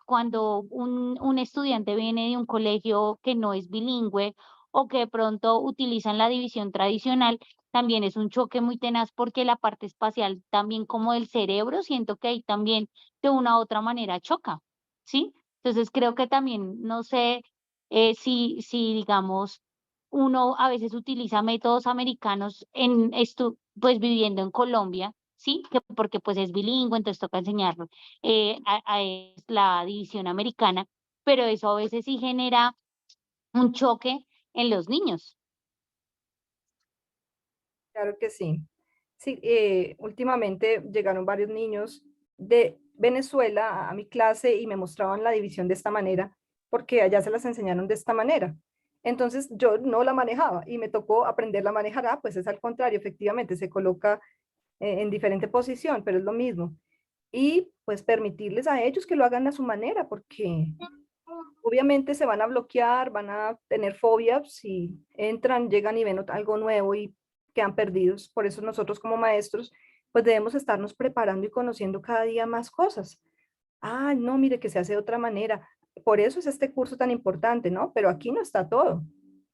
un estudiante viene de un colegio que no es bilingüe o que de pronto utilizan la división tradicional, también es un choque muy tenaz porque la parte espacial también como del cerebro, siento que ahí también de una u otra manera choca, ¿sí? Entonces creo que también, no sé si digamos, uno a veces utiliza métodos americanos en esto, pues viviendo en Colombia, ¿sí? Que porque pues es bilingüe, entonces toca enseñar la división americana, pero eso a veces sí genera un choque en los niños. Claro que sí. Sí, últimamente llegaron varios niños de Venezuela a mi clase y me mostraban la división de esta manera, porque allá se las enseñaron de esta manera. Entonces yo no la manejaba y me tocó aprenderla a manejar. Ah, pues es al contrario, efectivamente, se coloca en diferente posición, pero es lo mismo. Y pues permitirles a ellos que lo hagan a su manera, porque obviamente se van a bloquear, van a tener fobias si entran, llegan y ven algo nuevo y quedan perdidos. Por eso nosotros como maestros, pues debemos estarnos preparando y conociendo cada día más cosas. Ah, no, mire que se hace de otra manera. Por eso es este curso tan importante, ¿no? Pero aquí no está todo.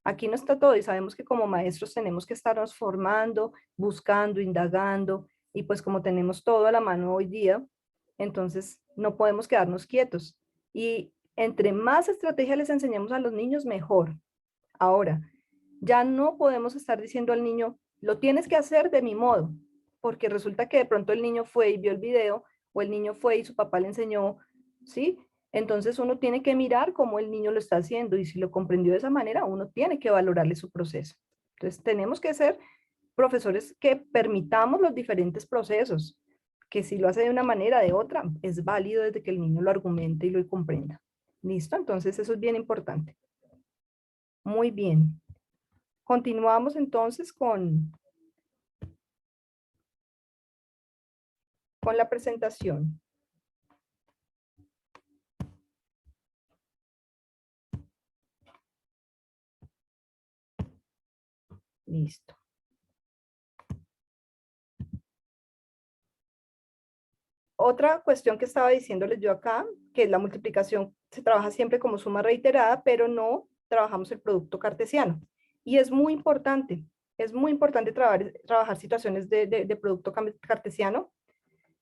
Aquí no está todo y sabemos que como maestros tenemos que estarnos formando, buscando, indagando y pues como tenemos todo a la mano hoy día, entonces no podemos quedarnos quietos. Y entre más estrategia les enseñamos a los niños, mejor. Ahora, ya no podemos estar diciendo al niño, lo tienes que hacer de mi modo, porque resulta que de pronto el niño fue y vio el video, o el niño fue y su papá le enseñó, ¿sí? Entonces uno tiene que mirar cómo el niño lo está haciendo y si lo comprendió de esa manera, uno tiene que valorarle su proceso. Entonces tenemos que ser profesores que permitamos los diferentes procesos, que si lo hace de una manera, de otra, es válido desde que el niño lo argumente y lo comprenda. ¿Listo? Entonces eso es bien importante. Muy bien. Continuamos entonces con la presentación. Listo. Otra cuestión que estaba diciéndoles yo acá, que la multiplicación se trabaja siempre como suma reiterada, pero no trabajamos el producto cartesiano. Y es muy importante trabajar situaciones de producto cartesiano,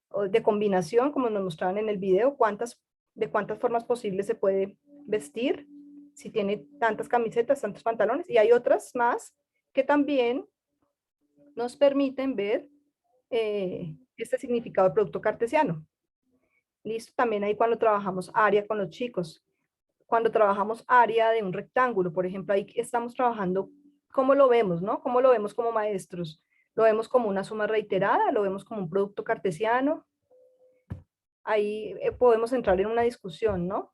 o de combinación, como nos mostraban en el video, de cuántas formas posibles se puede vestir, si tiene tantas camisetas, tantos pantalones, y hay otras más que también nos permiten ver este significado de producto cartesiano. Listo, también ahí cuando trabajamos área con los chicos. Cuando trabajamos área de un rectángulo, por ejemplo, ahí estamos trabajando, ¿cómo lo vemos, no? ¿Cómo lo vemos como maestros? ¿Lo vemos como una suma reiterada? ¿Lo vemos como un producto cartesiano? Ahí podemos entrar en una discusión, ¿no?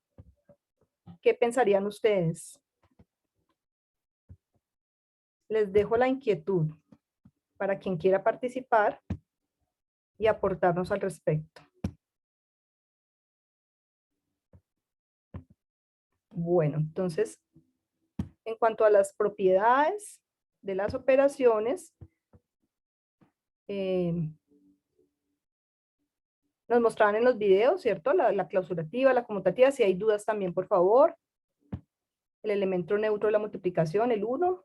¿Qué pensarían ustedes? Les dejo la inquietud para quien quiera participar y aportarnos al respecto. Bueno, entonces, en cuanto a las propiedades de las operaciones, nos mostraban en los videos, ¿cierto? La clausurativa, la conmutativa. Si hay dudas también, por favor. El elemento neutro de la multiplicación, el 1.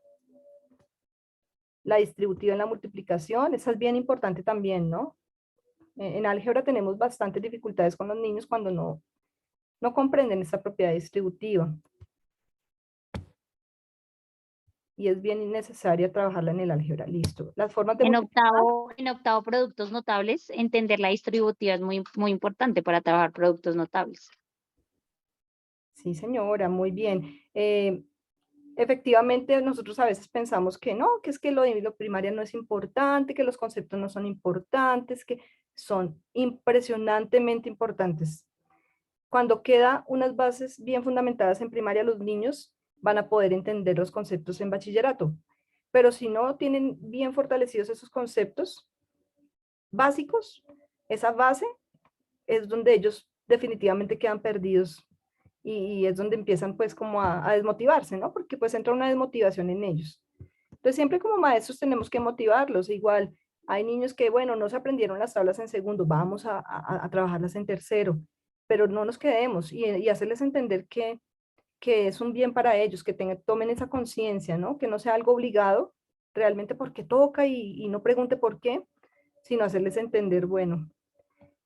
La distributiva en la multiplicación, esa es bien importante también, ¿no? En álgebra tenemos bastantes dificultades con los niños cuando no comprenden esta propiedad distributiva. Y es bien necesaria trabajarla en el álgebra. Listo. Las formas de En octavo productos notables, entender la distributiva es muy, muy importante para trabajar productos notables. Sí, señora, muy bien. Efectivamente, nosotros a veces pensamos que no, que es que lo primaria no es importante, que los conceptos no son importantes, que son impresionantemente importantes. Cuando queda unas bases bien fundamentadas en primaria, los niños van a poder entender los conceptos en bachillerato. Pero si no tienen bien fortalecidos esos conceptos básicos, esa base es donde ellos definitivamente quedan perdidos y es donde empiezan pues como a desmotivarse, ¿no? Porque pues entra una desmotivación en ellos. Entonces siempre como maestros tenemos que motivarlos. Igual hay niños que, bueno, no se aprendieron las tablas en segundo, vamos a trabajarlas en tercero, pero no nos quedemos y hacerles entender que es un bien para ellos, que tomen esa conciencia, ¿no? Que no sea algo obligado, realmente porque toca y no pregunte por qué, sino hacerles entender, bueno,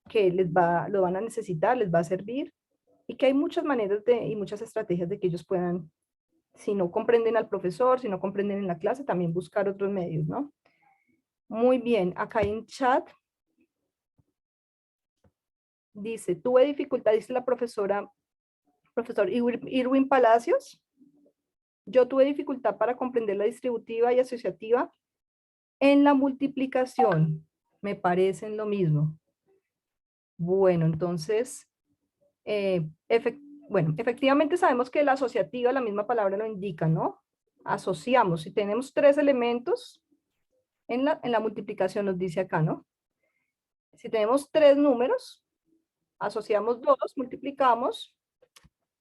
que lo van a necesitar, les va a servir y que hay muchas maneras y muchas estrategias de que ellos puedan, si no comprenden al profesor, si no comprenden en la clase, también buscar otros medios, ¿no? Muy bien, acá en chat dice, tuve dificultad, dice la profesor Irwin Palacios, yo tuve dificultad para comprender la distributiva y asociativa en la multiplicación, me parecen lo mismo. Bueno, entonces, bueno, efectivamente sabemos que la asociativa, la misma palabra lo indica, ¿no? asociamos. Si tenemos 3 elementos, en la multiplicación nos dice acá, ¿no? Si tenemos 3 números, asociamos 2, multiplicamos,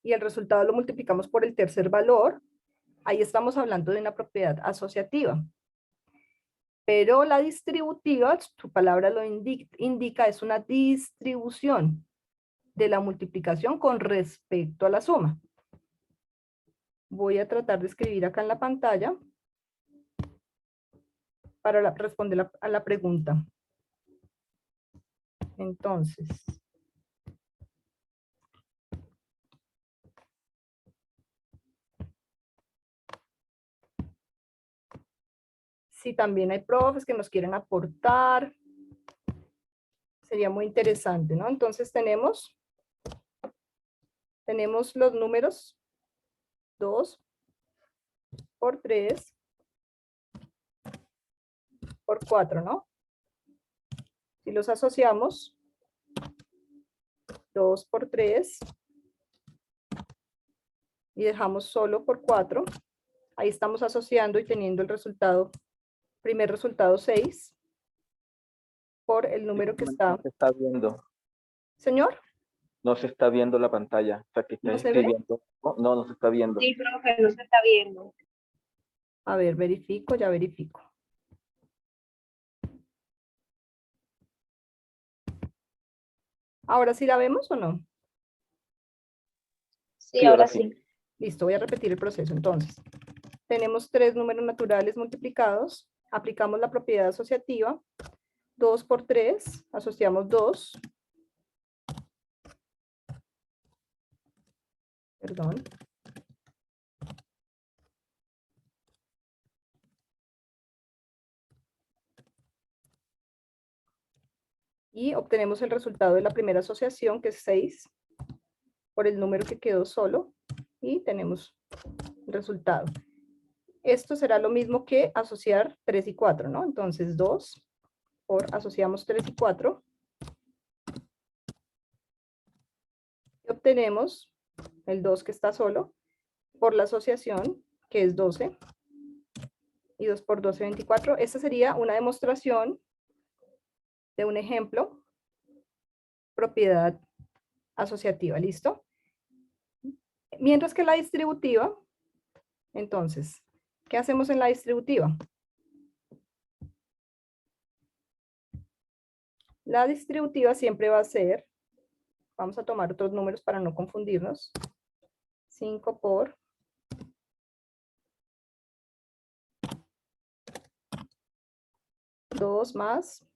y el resultado lo multiplicamos por el tercer valor. Ahí estamos hablando de una propiedad asociativa. Pero la distributiva, su palabra lo indica, es una distribución de la multiplicación con respecto a la suma. Voy a tratar de escribir acá en la pantalla para responder a la pregunta. Entonces, si también hay profes que nos quieren aportar, sería muy interesante, ¿no? Entonces tenemos los números 2 por 3 por 4, ¿no? Si los asociamos, 2 por 3 y dejamos solo por 4, ahí estamos asociando y teniendo el resultado, primer resultado 6, por el número que está. No se está viendo. ¿Señor? No se está viendo la pantalla. O sea, que está ¿No se ve? escribiendo. No se está viendo. Sí, profe, no se está viendo. A ver, verifico, ya verifico. ¿Ahora sí la vemos o no? Sí, Sí, ahora ahora sí. sí. Listo, voy a repetir el proceso. Entonces, tenemos 3 números naturales multiplicados, aplicamos la propiedad asociativa, 2 por 3, asociamos 2. Perdón. Y obtenemos el resultado de la primera asociación, que es 6, por el número que quedó solo, y tenemos el resultado. Esto será lo mismo que asociar 3 y 4, ¿no? Entonces 2 por asociamos 3 y 4. Y obtenemos el 2 que está solo por la asociación, que es 12. Y 2 por 12, 24. Esta sería una demostración de un ejemplo, propiedad asociativa, ¿listo? Mientras que la distributiva, entonces, ¿qué hacemos en la distributiva? La distributiva siempre va a ser, vamos a tomar otros números para no confundirnos, 5 por 2 más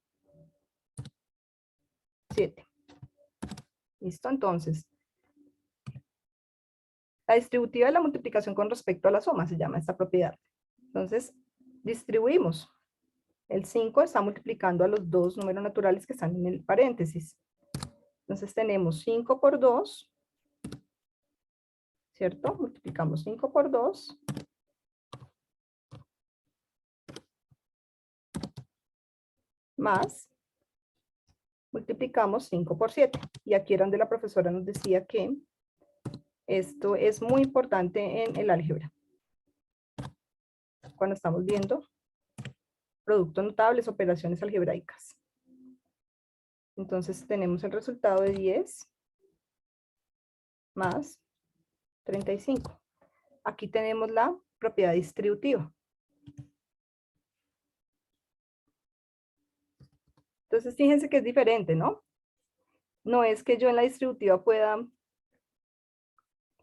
7. ¿Listo? Entonces, la distributiva de la multiplicación con respecto a la suma se llama esta propiedad. Entonces, distribuimos. El 5 está multiplicando a los dos números naturales que están en el paréntesis. Entonces tenemos 5 por 2, ¿cierto? Multiplicamos 5 por 2. Más, multiplicamos 5 por 7. Y aquí era donde la profesora nos decía que esto es muy importante en el álgebra. Cuando estamos viendo productos notables, operaciones algebraicas. Entonces tenemos el resultado de 10 más 35. Aquí tenemos la propiedad distributiva. Entonces fíjense que es diferente, ¿no? No es que yo en la distributiva pueda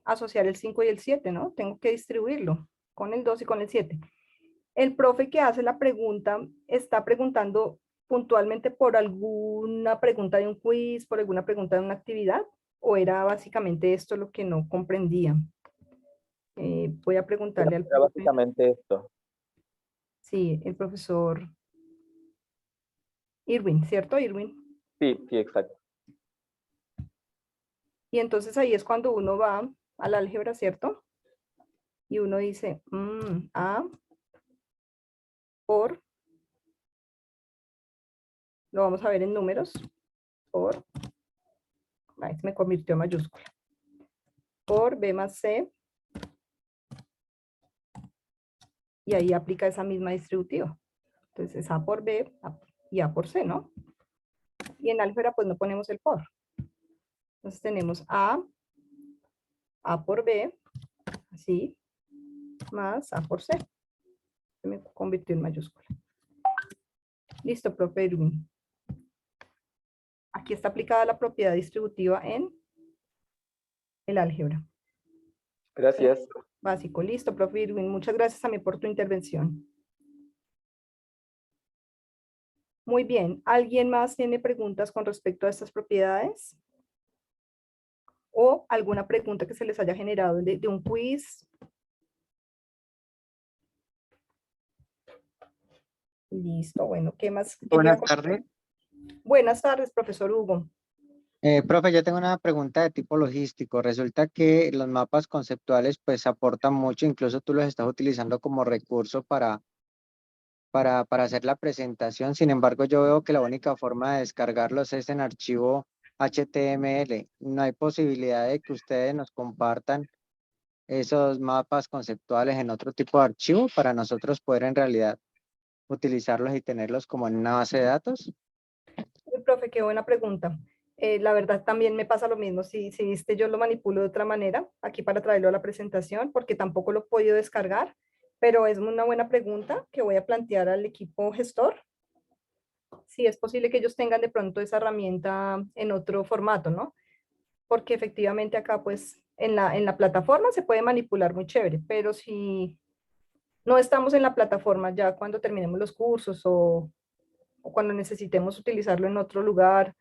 asociar el 5 y el 7, ¿no? Tengo que distribuirlo con el 2 y con el 7. El profe que hace la pregunta está preguntando puntualmente por alguna pregunta de un quiz, por alguna pregunta de una actividad, o era básicamente esto lo que no comprendía. Voy a preguntarle al Era profe. básicamente esto. Sí, el profesor Irwin, ¿cierto, Irwin? Sí, exacto. Y entonces ahí es cuando uno va al álgebra, ¿cierto? Y uno dice, A por, lo vamos a ver en números, por, ahí se me convirtió en mayúscula, por B más C, y ahí aplica esa misma distributiva. Entonces es A por B y A por C, ¿no? Y en álgebra pues no ponemos el por. Entonces tenemos A por B, así, más A por C. Se me convirtió en mayúscula. Listo, profe Erwin. Aquí está aplicada la propiedad distributiva en el álgebra. Gracias. Básico. Listo, profe Irwin. Muchas gracias también por tu intervención. Muy bien. ¿Alguien más tiene preguntas con respecto a estas propiedades? ¿O alguna pregunta que se les haya generado de un quiz? Listo. Bueno, ¿qué más? Buenas tardes. Buenas tardes, profesor Hugo. Profe, yo tengo una pregunta de tipo logístico. Resulta que los mapas conceptuales pues aportan mucho, incluso tú los estás utilizando como recurso para hacer la presentación. Sin embargo, yo veo que la única forma de descargarlos es en archivo HTML. ¿No hay posibilidad de que ustedes nos compartan esos mapas conceptuales en otro tipo de archivo para nosotros poder en realidad utilizarlos y tenerlos como en una base de datos? Profe, qué buena pregunta. La verdad también me pasa lo mismo. Si viste, yo lo manipulo de otra manera aquí para traerlo a la presentación porque tampoco lo he podido descargar, pero es una buena pregunta que voy a plantear al equipo gestor. Si es posible que ellos tengan de pronto esa herramienta en otro formato, ¿no? Porque efectivamente acá pues en la plataforma se puede manipular muy chévere, pero si no estamos en la plataforma ya cuando terminemos los cursos o cuando necesitemos utilizarlo en otro lugar.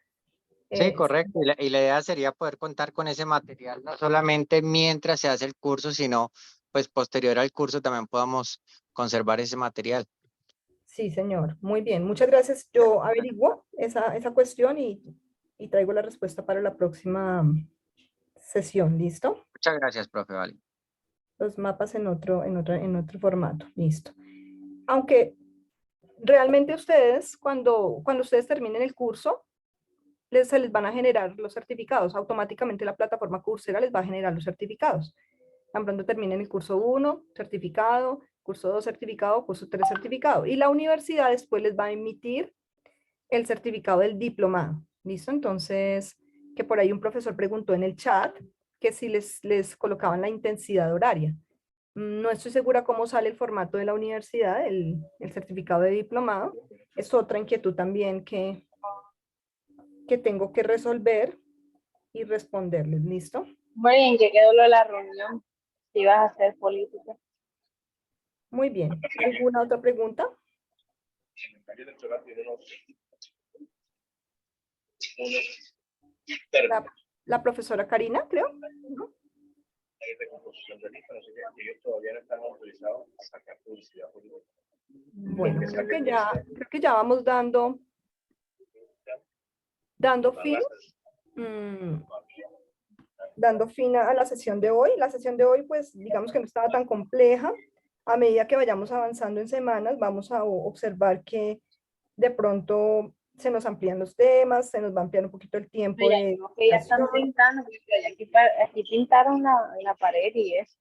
Sí, correcto. Y la idea sería poder contar con ese material, no solamente mientras se hace el curso, sino pues posterior al curso también podamos conservar ese material. Sí, señor. Muy bien. Muchas gracias. Yo averiguo esa cuestión y traigo la respuesta para la próxima sesión. ¿Listo? Muchas gracias, profe, vale. Los mapas en otro formato. Listo. Aunque realmente ustedes, cuando ustedes terminen el curso, se les van a generar los certificados. Automáticamente la plataforma Coursera les va a generar los certificados. Tan pronto terminen el curso 1, certificado, curso 2, certificado, curso 3, certificado. Y la universidad después les va a emitir el certificado del diplomado. ¿Listo? Entonces, que por ahí un profesor preguntó en el chat que si les colocaban la intensidad horaria. No estoy segura cómo sale el formato de la universidad, el certificado de diplomado. Es otra inquietud también que tengo que resolver y responderles. ¿Listo? Muy bien, ya quedó lo de la reunión. Si vas a hacer política. Muy bien. ¿Alguna otra pregunta? La profesora Karina, creo. ¿No? Bueno, creo que ya vamos dando fin. Dando fin a la sesión de hoy. La sesión de hoy, pues, digamos que no estaba tan compleja. A medida que vayamos avanzando en semanas, vamos a observar que de pronto se nos amplían los temas, se nos va a ampliar un poquito el tiempo de... Que ya están pintando, aquí pintaron la pared y eso.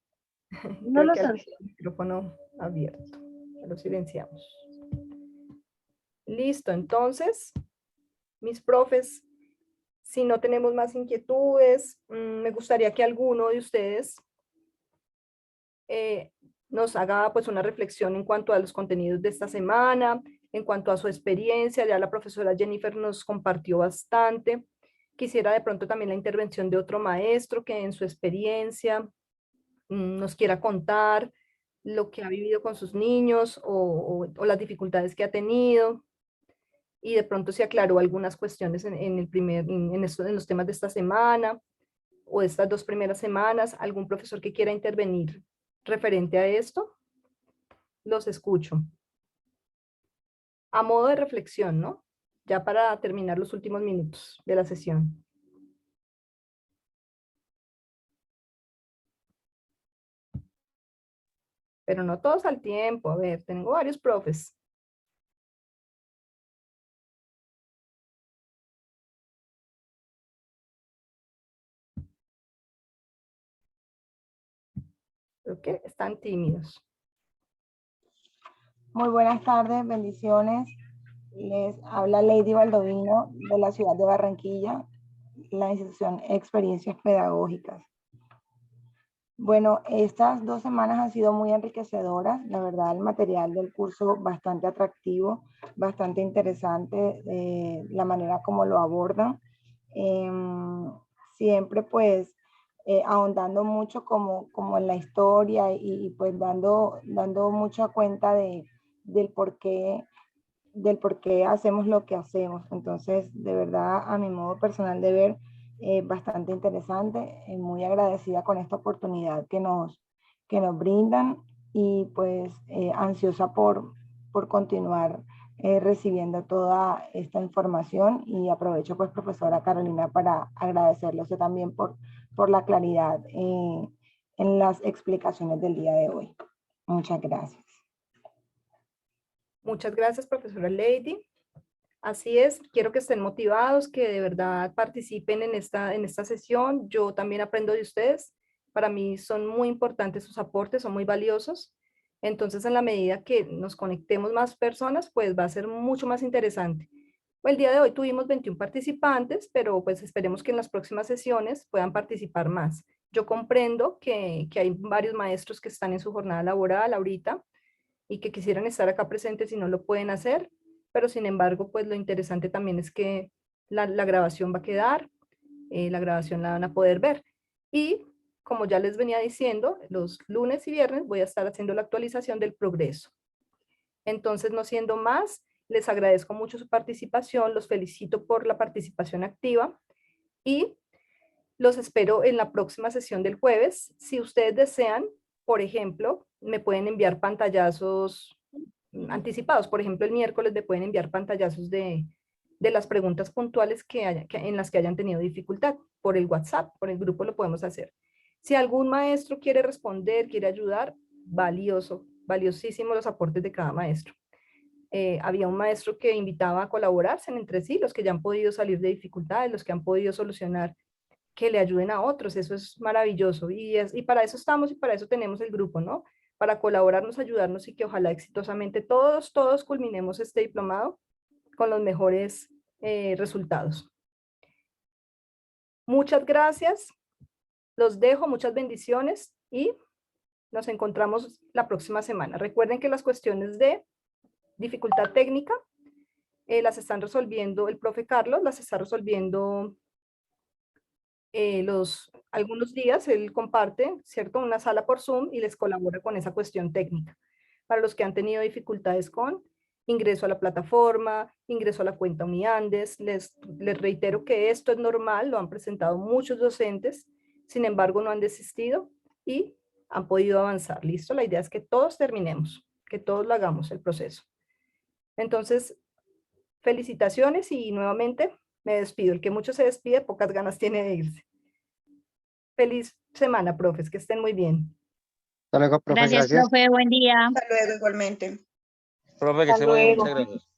No Creo lo que hay sé. el micrófono abierto. Lo silenciamos. Listo, entonces, mis profes, si no tenemos más inquietudes, me gustaría que alguno de ustedes nos haga pues una reflexión en cuanto a los contenidos de esta semana, en cuanto a su experiencia. Ya la profesora Jennifer nos compartió bastante. Quisiera de pronto también la intervención de otro maestro que en su experiencia nos quiera contar lo que ha vivido con sus niños o las dificultades que ha tenido. Y de pronto se aclaró algunas cuestiones en los temas de esta semana o de estas 2 primeras semanas. ¿Algún profesor que quiera intervenir referente a esto? Los escucho. A modo de reflexión, ¿no? Ya para terminar los últimos minutos de la sesión. Pero no todos al tiempo. A ver, tengo varios profes. Creo que están tímidos. Muy buenas tardes, bendiciones. Les habla Lady Baldovino de la ciudad de Barranquilla, la institución Experiencias Pedagógicas. Bueno, estas 2 semanas han sido muy enriquecedoras. La verdad, el material del curso bastante atractivo, bastante interesante, la manera como lo abordan. Siempre pues ahondando mucho como en la historia y pues dando mucha cuenta del por qué hacemos lo que hacemos. Entonces, de verdad, a mi modo personal de ver, bastante interesante, muy agradecida con esta oportunidad que nos brindan y pues ansiosa por continuar recibiendo toda esta información y aprovecho pues profesora Carolina para agradecerle usted también por la claridad en las explicaciones del día de hoy. Muchas gracias. Muchas gracias, profesora Lady. Así es, quiero que estén motivados, que de verdad participen en esta sesión. Yo también aprendo de ustedes. Para mí son muy importantes sus aportes, son muy valiosos. Entonces, en la medida que nos conectemos más personas, pues va a ser mucho más interesante. El día de hoy tuvimos 21 participantes, pero pues esperemos que en las próximas sesiones puedan participar más. Yo comprendo que hay varios maestros que están en su jornada laboral ahorita y que quisieran estar acá presentes y no lo pueden hacer, pero sin embargo, pues lo interesante también es que la grabación va a quedar, la grabación la van a poder ver. Y como ya les venía diciendo, los lunes y viernes voy a estar haciendo la actualización del progreso. Entonces, no siendo más, les agradezco mucho su participación, los felicito por la participación activa y los espero en la próxima sesión del jueves. Si ustedes desean, por ejemplo, me pueden enviar pantallazos anticipados. Por ejemplo, el miércoles me pueden enviar pantallazos de las preguntas puntuales en las que hayan tenido dificultad. Por el WhatsApp, por el grupo lo podemos hacer. Si algún maestro quiere responder, quiere ayudar, valioso, valiosísimo los aportes de cada maestro. Había un maestro que invitaba a colaborarse entre sí, los que ya han podido salir de dificultades, los que han podido solucionar, que le ayuden a otros. Eso es maravilloso. Y para eso estamos y para eso tenemos el grupo, ¿no? Para colaborarnos, ayudarnos y que ojalá exitosamente todos culminemos este diplomado con los mejores resultados. Muchas gracias. Los dejo, muchas bendiciones y nos encontramos la próxima semana. Recuerden que las cuestiones de dificultad técnica las están resolviendo el profe Carlos, las está resolviendo algunos días. Él comparte, ¿cierto?, una sala por Zoom y les colabora con esa cuestión técnica. Para los que han tenido dificultades con ingreso a la plataforma, ingreso a la cuenta Uniandes, les reitero que esto es normal, lo han presentado muchos docentes, sin embargo no han desistido y han podido avanzar. ¿Listo? La idea es que todos terminemos, que todos lo hagamos el proceso. Entonces, felicitaciones y nuevamente me despido. El que mucho se despide, pocas ganas tiene de irse. Feliz semana, profes, que estén muy bien. Hasta luego, profe, Gracias, profe, buen día. Hasta luego igualmente. Profe, que Hasta esté muy bien, luego. muchas gracias.